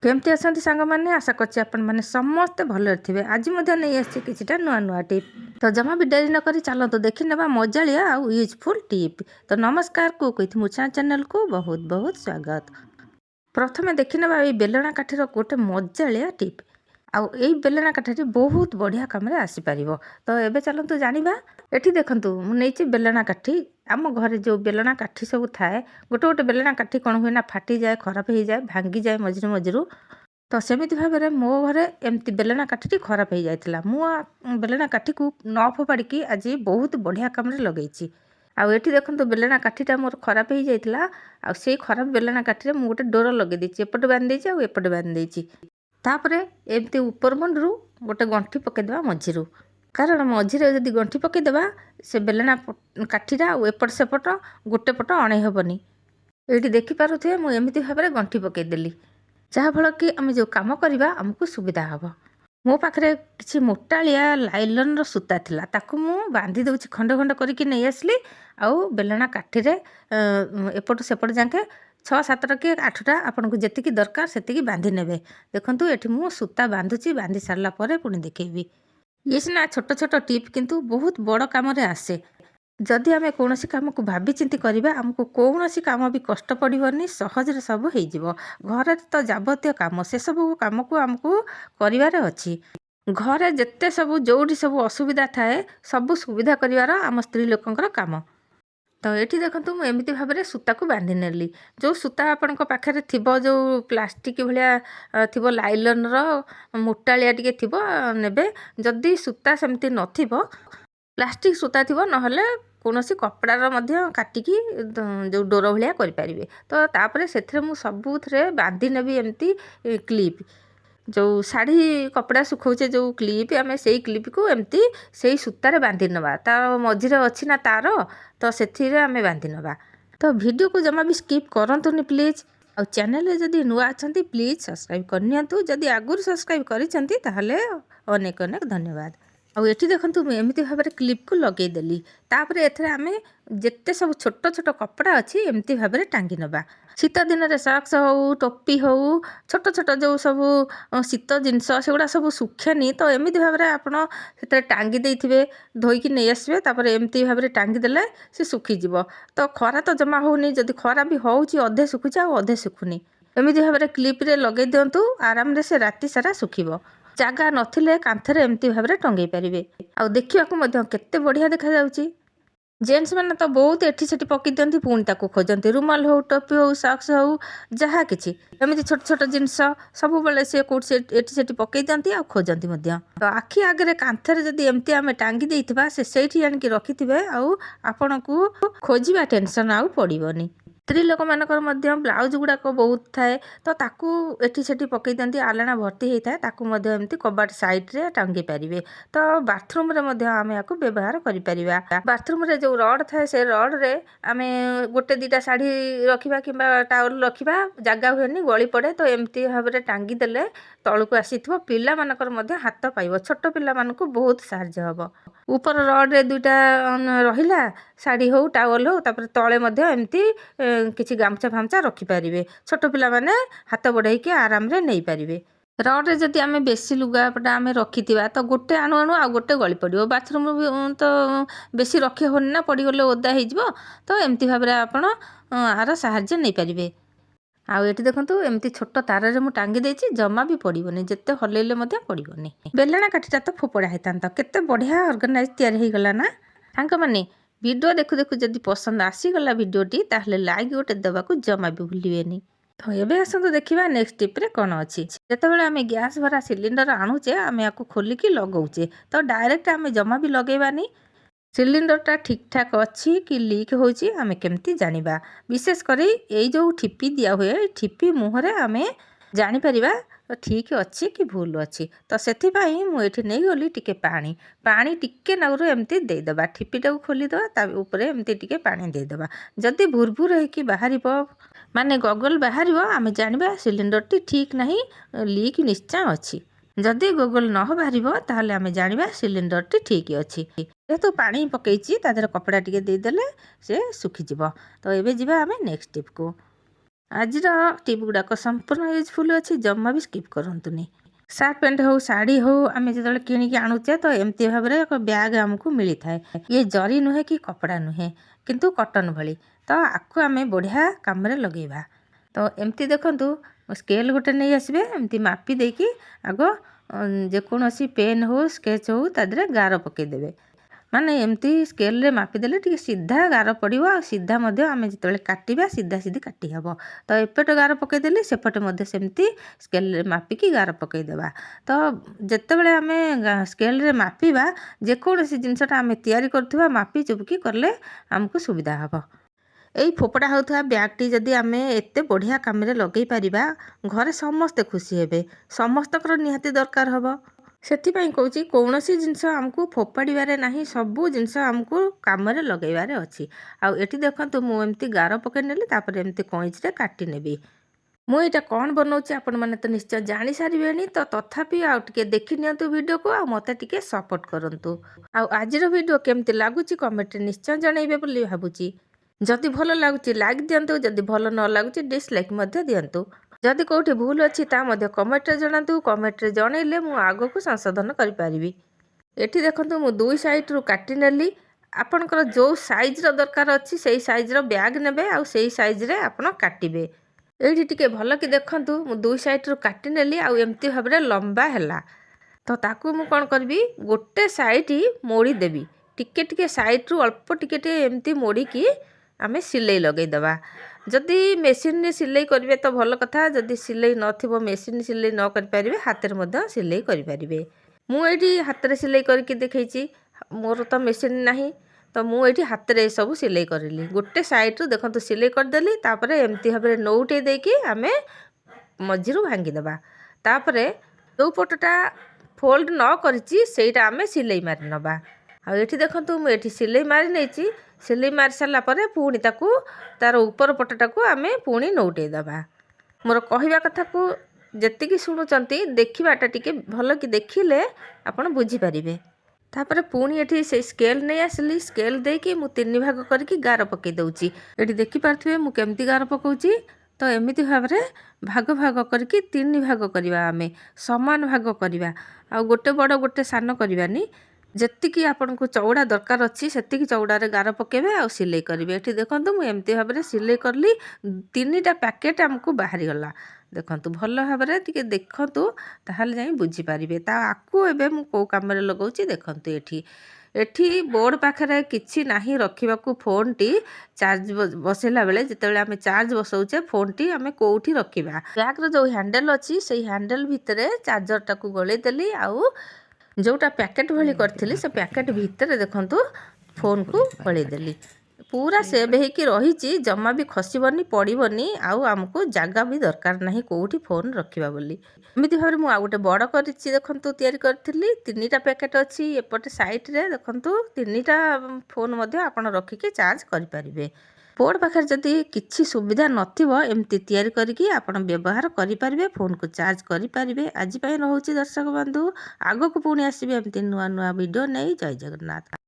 केमती असंती सांग मैंने आशा करछि आपण मैंने समस्ते भले थे। आज नहीं आसी किछिटा नुआ नुआ टिप तो जमा भी डेरी नक चलत देखी ना मजालिया आउ यूजफुल टिप। तो नमस्कार कुक विथ मुछा चैनल को बहुत बहुत स्वागत। प्रथमे देखी ना बेलना काठीर गोटे मजालिया टिप आउ यही बेलना काठी बहुत बढ़िया कम आसीपर। तो ये चलतु जाना ये देखूँ मुझे बेलना काठी आम घर जो बेलना काठी सब थाए गोटे गोटे बेलना काठी कौन हुए ना फाटी जाए खराब हो जाए भांगी जाए मझिरे मझिरू। तो सेमिति भाव में मो घरे एमती बेलना काठी खराब हो जाता मु बेलना काठी को न फोपाड़ी आज बहुत बढ़िया कम लगे। आउ ये देखो बेलना काठीटा मोर खराब हो जाता आ से खराब बेलना काठी मुझे गोटे डोर लगे एपटे बांधि एपटे बांधि तापर एमती ऊपर मुंडू गोटे गंठी पकईदेवा मझिरू कारण मझिरे जदि गंठी पकईदेवा से बेलना काठीटा एपट सेपट गोटे पट अणै हेबनी। ये देखिपे मुझे भाव में गंठी पकईदेली जहाँफल कि आम जो कम करवा आमको सुविधा हम। मो पाखे किसी मोटालिया लाइलन सूता थिला ताकू मु बांधी दउछि खंड खंड करके नहीं आसली आउ बेलना काठी रे एपट सेपट जाके 6-7 कि 8टा आपन को जेतिकी दरकार सेतिकी बांधी नेबे। देखंतु एठी मु सूता बांधुछि बांधी सारला परे पुणी देखेबी। ये सिना छोट छोट टिप किंतु बहुत बड़ काम रे आसे। जदि आम कौन कम को भाभी चिंती करवा आमको कौन कम भी कष्ट पड़ोनी सहजरे सब हो घर तो जाबतीय कम से सब कम को आमको कर घरे जिते सब जोटी सब असुविधा थाए सब सुविधा कर आम स्त्री लोकंर काम। तो ये देखो मुझे भाव में सूता को बांधि नेली जो सूता आपण पाखे थी जो प्लास्टिक भाया थी लाइलन मोटालिया टे थी ने जदि सूता सेमती न प्लास्टिक सूता थी ना कौन कपड़ार काटिकी जो डोर भाया करें। तो तापर से सबुथ बांधि नेबी एमती क्लिप जो शाढ़ी कपड़ा सुखाऊे जो क्लिप आम से क्लिप को एमती से सूतार बांधि नवा तार मझिरे अच्छी ना तार तो से आम बांधि नवा। तो वीडियो को जमा भी स्किप करंतुनी प्लीज। और चैनल जदि नुआ अच्छा प्लीज सब्सक्राइब करनी जदि आगुरी सब्सक्राइब करते अनेक अनेक धन्यवाद। आउ ये देखो एमती भाव में क्लिप को लगेदेली तापर एथरे आम जिते सब छोट छोट कपड़ा अच्छी एमती भाव में टांगी नवा। शीत दिन में सॉक्स हो टोपी हो छोट छोट जो सब शीत जिनस सेगुड़ा सब सुखेनी तो एमती भाव में आपड़ से टांगी देते धोईकी नहीं आसबे तापर एमती भाव में टांगी देले से सुखीज। तो खरा तो जमा होनी जदि खरा भी होउची अधे सुखुची आ अधे सुखुनी एमती भाव में क्लिप रे लगे दिंतु आराम रे से राति सारा सुखिबो। जगह नथिले कांथरे एमती भाव में टंगई पारिबे आ देखिया केते बढ़िया देखा जाउची। जेंट्स मैंने तो बहुत एठी सेठी पकई दियंती पुणी ताकू खोजती रुमाल हो टोपी हो सॉक्स हो जहाँ किछि एमती छोट छोट जिनस सब बेले सी कोट एठी सेठी पकई दियंती आ खोजती मध्य। तो आखि आगे कांथरे जदि एमती आम टांगी देइथिबा से सेठी आनिकी रखिथिबे आउ आपण को खोजिबा टेंशन आउ पड़िबनी। स्त्री लोक मानकर मध्य ब्लाउज गुड़ाक बहुत थाए तो ताकू एठी सेठी पकई दियंती आलना भर्ती होता है ताकू मध्य एमती कबाट साइड रे टांगी पारिबे। तो बाथरूम रे मध्य आमे याकू व्यवहार करि परिबा। बाथरूम रे जो रड थाए से रड रे आमे गोटे दीटा साड़ी रखिबा किंबा टावल रखिबा जगह हुएनी गली पड़े तो एमती भाव में टांगी देले तळकू आसीथिबो पिला मानकर मध्य हाथ पाइबो छोट पिला मानकू बहुत साहाय्य हबो। ऊपर रड रे दुईटा रहिला साड़ी हो टावल हो तापर तळे मध्य एमती किसी गामछा फामछा रखिपारे छोट पिला माने हाथ बढ़ाई आराम रे नहीं पारिबे। रड्रे जदि आम बेसी लुगापटा आम रखि तो गोटे आणु आणु आ गोटे गली पड़ो बाथरूम तो बेसी रखी हेनी ना पड़गले ओदा हो तो एमती भाव में आपण आर साहाय्य नहीं पारिबे। आउ ये देखो एमती छोट तार मु टांगी देछि जमा भी पड़ोनी जिते हलैले पड़ोनी। बेलना काठीटा तो फोपड़ा होता केते बढ़िया ऑर्गेनाइज तैयारी होगला ना सांग माने। वीडियो देखु देखु जदि पसंद आसीगला वीडियोटी ताहले लाइक गोटे देवाकू जमा भी भूलिबेनी। तो ये आसतु देखा नेक्स्ट टिप रे कौन अच्छी जितेबाला आम गैस भरा सिलिंडर आणुचे आम या खोलिकी लगौचे तो डायरेक्ट आम जमा भी लगेबानी। सिलिंडरटा ठीक ठाक अच्छी कि लीक होची आमे केमती जानिबा विशेषकर ये जो ठिपी दिया हुए ठिपी मुहरे आमे जानी परिबा ठीक अच्छी कि भूल अच्छी। तो से मुझे नहीं गली टिके पानी पानी टिके नागुरु एमती देदेबा ठिपीटा को खोलीदेवा ता ऊपर एमती टिके पानी देदेबा जदि भुरभुर होइकी बाहर माने गगल बाहर आमे जानिबा सिलिंडरटी ठीक नहीं लीक निश्चय अच्छी। जदि गगल न बाहर ताहले आमे जानिबा सिलिंडरटी ठीक अच्छी। जेहेतु पानी पकईची तादेर कपड़ा टिके देदेले से सुखीजिब। तो एबे जिबा आमे नेक्स्ट टिप को। ଆଜିର ଟିପ୍ ଗୁଡ଼ାକ ସମ୍ପୂର୍ଣ୍ଣ ୟୁଜଫୁଲ୍ ଅଛି, ଜମା ବି ସ୍କିପ୍ କରନ୍ତୁନି। ସାର୍ଟ ପ୍ୟାଣ୍ଟ ହଉ ଶାଢ଼ୀ ହଉ ଆମେ ଯେତେବେଳେ କିଣିକି ଆଣୁଛେ ତ ଏମିତି ଭାବରେ ଏକ ବ୍ୟାଗ୍ ଆମକୁ ମିଳିଥାଏ। ଇଏ ଜରି ନୁହେଁ କି କପଡ଼ା ନୁହେଁ, କିନ୍ତୁ କଟନ୍ ଭଳି। ତ ଆକୁ ଆମେ ବଢ଼ିଆ କାମରେ ଲଗେଇବା। ତ ଏମିତି ଦେଖନ୍ତୁ ସ୍କେଲ୍ ଗୋଟେ ନେଇ ଆସିବେ, ଏମିତି ମାପି ଦେଇକି ଆଗ ଯେକୌଣସି ପେନ୍ ହଉ ସ୍କେଚ୍ ହଉ ତା ଦେହରେ ଗାର ପକାଇଦେବେ। ମାନେ ଏମିତି ସ୍କେଲ୍ରେ ମାପିଦେଲେ ଟିକେ ସିଧା ଗାର ପଡ଼ିବ, ଆଉ ସିଧା ମଧ୍ୟ ଆମେ ଯେତେବେଳେ କାଟିବା ସିଧା ସିଧି କାଟି ହେବ। ତ ଏପଟେ ଗାର ପକାଇଦେଲି, ସେପଟେ ମଧ୍ୟ ସେମିତି ସ୍କେଲ୍ରେ ମାପିକି ଗାର ପକାଇଦେବା। ତ ଯେତେବେଳେ ଆମେ ସ୍କେଲ୍ରେ ମାପିବା, ଯେକୌଣସି ଜିନିଷଟା ଆମେ ତିଆରି କରୁଥିବା ମାପି ଚୁପିକି କଲେ ଆମକୁ ସୁବିଧା ହେବ। ଏଇ ଫୋପଡ଼ା ହେଉଥିବା ବ୍ୟାଗ୍ଟି ଯଦି ଆମେ ଏତେ ବଢ଼ିଆ କାମରେ ଲଗାଇ ପାରିବା, ଘରେ ସମସ୍ତେ ଖୁସି ହେବେ। ସମସ୍ତଙ୍କର ନିହାତି ଦରକାର ହେବ। ସେଥିପାଇଁ କହୁଛି କୌଣସି ଜିନିଷ ଆମକୁ ଫୋପାଡ଼ିବାରେ ନାହିଁ, ସବୁ ଜିନିଷ ଆମକୁ କାମରେ ଲଗାଇବାରେ ଅଛି। ଆଉ ଏଠି ଦେଖନ୍ତୁ ମୁଁ ଏମିତି ଗାର ପକାଇ ନେଲି, ତାପରେ ଏମିତି କଇଁଚିରେ କାଟି ନେବି। ମୁଁ ଏଇଟା କ'ଣ ବନାଉଛି ଆପଣମାନେ ତ ନିଶ୍ଚୟ ଜାଣିସାରିବେଣି, ତ ତଥାପି ଆଉ ଟିକେ ଦେଖିନିଅନ୍ତୁ ଭିଡ଼ିଓକୁ, ଆଉ ମୋତେ ଟିକେ ସପୋର୍ଟ କରନ୍ତୁ। ଆଉ ଆଜିର ଭିଡ଼ିଓ କେମିତି ଲାଗୁଛି କମେଣ୍ଟରେ ନିଶ୍ଚୟ ଜଣାଇବେ ବୋଲି ଭାବୁଛି। ଯଦି ଭଲ ଲାଗୁଛି ଲାଇକ୍ ଦିଅନ୍ତୁ, ଯଦି ଭଲ ନ ଲାଗୁଛି ଡିସଲାଇକ୍ ମଧ୍ୟ ଦିଅନ୍ତୁ। ଯଦି କେଉଁଠି ଭୁଲ ଅଛି ତା ମଧ୍ୟ କମେଣ୍ଟରେ ଜଣାନ୍ତୁ। କମେଣ୍ଟରେ ଜଣାଇଲେ ମୁଁ ଆଗକୁ ସଂଶୋଧନ କରିପାରିବି। ଏଠି ଦେଖନ୍ତୁ ମୁଁ ଦୁଇ ସାଇଡ଼୍ରୁ କାଟି ନେଲି। ଆପଣଙ୍କର ଯେଉଁ ସାଇଜ୍ର ଦରକାର ଅଛି ସେଇ ସାଇଜ୍ର ବ୍ୟାଗ୍ ନେବେ, ଆଉ ସେଇ ସାଇଜ୍ରେ ଆପଣ କାଟିବେ। ଏଇଠି ଟିକେ ଭଲ କି ଦେଖନ୍ତୁ, ମୁଁ ଦୁଇ ସାଇଡ଼୍ରୁ କାଟି ନେଲି, ଆଉ ଏମିତି ଭାବରେ ଲମ୍ବା ହେଲା। ତ ତାକୁ ମୁଁ କ'ଣ କରିବି, ଗୋଟେ ସାଇଡ଼୍ ମୋଡ଼ି ଦେବି। ଟିକେ ଟିକେ ସାଇଡ଼୍ରୁ ଅଳ୍ପ ଟିକେ ଟିକେ ଏମିତି ମୋଡ଼ିକି ଆମେ ସିଲେଇ ଲଗାଇଦେବା। ଯଦି ମେସିନ୍ରେ ସିଲେଇ କରିବେ ତ ଭଲ କଥା, ଯଦି ସିଲେଇ ନଥିବ, ମେସିନ୍ ସିଲେଇ ନ କରିପାରିବେ ହାତରେ ମଧ୍ୟ ସିଲେଇ କରିପାରିବେ। ମୁଁ ଏଇଠି ହାତରେ ସିଲେଇ କରିକି ଦେଖେଇଛି, ମୋର ତ ମେସିନ୍ ନାହିଁ, ତ ମୁଁ ଏଇଠି ହାତରେ ଏସବୁ ସିଲେଇ କରିଲି। ଗୋଟେ ସାଇଡ଼୍ରୁ ଦେଖନ୍ତୁ ସିଲେଇ କରିଦେଲି, ତାପରେ ଏମିତି ଭାବରେ ନଉଟେଇ ଦେଇକି ଆମେ ମଝିରୁ ଭାଙ୍ଗିଦେବା। ତାପରେ ଯେଉଁ ପଟଟା ଫୋଲ୍ଡ ନ କରିଛି ସେଇଟା ଆମେ ସିଲେଇ ମାରି ନେବା। ଆଉ ଏଠି ଦେଖନ୍ତୁ ମୁଁ ଏଠି ସିଲେଇ ମାରି ନେଇଛି। ସିଲେଇ ମାରି ସାରିଲା ପରେ ପୁଣି ତାକୁ ତା'ର ଉପର ପଟଟାକୁ ଆମେ ପୁଣି ନଉଟେଇ ଦେବା। ମୋର କହିବା କଥାକୁ ଯେତିକି ଶୁଣୁଛନ୍ତି ଦେଖିବାଟା ଟିକେ ଭଲ କି ଦେଖିଲେ ଆପଣ ବୁଝିପାରିବେ। ତାପରେ ପୁଣି ଏଠି ସେଇ ସ୍କେଲ୍ ନେଇ ଆସିଲି, ସ୍କେଲ୍ ଦେଇକି ମୁଁ 3 ଭାଗ କରିକି ଗାର ପକାଇ ଦେଉଛି। ଏଠି ଦେଖିପାରୁଥିବେ ମୁଁ କେମିତି ଗାର ପକାଉଛି। ତ ଏମିତି ଭାବରେ ଭାଗ ଭାଗ କରିକି 3 ଭାଗ କରିବା, ଆମେ ସମାନ ଭାଗ କରିବା, ଆଉ ଗୋଟେ ବଡ଼ ଗୋଟେ ସାନ କରିବାନି। ଯେତିକି ଆପଣଙ୍କୁ ଚଉଡ଼ା ଦରକାର ଅଛି ସେତିକି ଚଉଡ଼ାରେ ଗାର ପକାଇବେ, ଆଉ ସିଲେଇ କରିବେ। ଏଠି ଦେଖନ୍ତୁ ମୁଁ ଏମିତି ଭାବରେ ସିଲେଇ କଲି, 3ଟା ପ୍ୟାକେଟ୍ ଆମକୁ ବାହାରିଗଲା। ଦେଖନ୍ତୁ ଭଲ ଭାବରେ ଟିକେ ଦେଖନ୍ତୁ, ତାହେଲେ ଯାଇ ବୁଝିପାରିବେ। ତା ଆକୁ ଏବେ ମୁଁ କେଉଁ କାମରେ ଲଗାଉଛି ଦେଖନ୍ତୁ। ଏଠି ବୋର୍ଡ଼ ପାଖରେ କିଛି ନାହିଁ ରଖିବାକୁ। ଫୋନ୍ଟି ଚାର୍ଜ ବସାଇଲା ବେଳେ ଯେତେବେଳେ ଆମେ ଚାର୍ଜ ବସାଉଛେ ଫୋନ୍ଟି ଆମେ କେଉଁଠି ରଖିବା। ବ୍ୟାଗ୍ର ଯେଉଁ ହ୍ୟାଣ୍ଡେଲ୍ ଅଛି ସେଇ ହ୍ୟାଣ୍ଡେଲ୍ ଭିତରେ ଚାର୍ଜରଟାକୁ ଗଳେଇ ଦେଲି, ଆଉ ଯେଉଁଟା ପ୍ୟାକେଟ୍ ଭଳି କରିଥିଲି ସେ ପ୍ୟାକେଟ୍ ଭିତରେ ଦେଖନ୍ତୁ ଫୋନ୍କୁ ଗଳେଇ ଦେଲି। ପୁରା ସେଭ୍ ହେଇକି ରହିଛି, ଜମା ବି ଖସିବନି, ପଡ଼ିବନି, ଆଉ ଆମକୁ ଜାଗା ବି ଦରକାର ନାହିଁ କେଉଁଠି ଫୋନ୍ ରଖିବା ବୋଲି। ଏମିତି ଭାବରେ ମୁଁ ଆଉ ଗୋଟେ ବଡ଼ କରିଛି ଦେଖନ୍ତୁ, ତିଆରି କରିଥିଲି। 3ଟା ପ୍ୟାକେଟ୍ ଅଛି ଏପଟେ ସାଇଡ଼୍ରେ ଦେଖନ୍ତୁ। 3ଟା ଫୋନ୍ ମଧ୍ୟ ଆପଣ ରଖିକି ଚାର୍ଜ କରିପାରିବେ। ବୋର୍ଡ଼ ପାଖରେ ଯଦି କିଛି ସୁବିଧା ନଥିବ, ଏମିତି ତିଆରି କରିକି ଆପଣ ବ୍ୟବହାର କରିପାରିବେ, ଫୋନ୍କୁ ଚାର୍ଜ କରିପାରିବେ। ଆଜି ପାଇଁ ରହୁଛି ଦର୍ଶକ ବନ୍ଧୁ, ଆଗକୁ ପୁଣି ଆସିବେ ଏମିତି ନୂଆ ନୂଆ ଭିଡ଼ିଓ ନେଇ। ଜୟ ଜଗନ୍ନାଥ।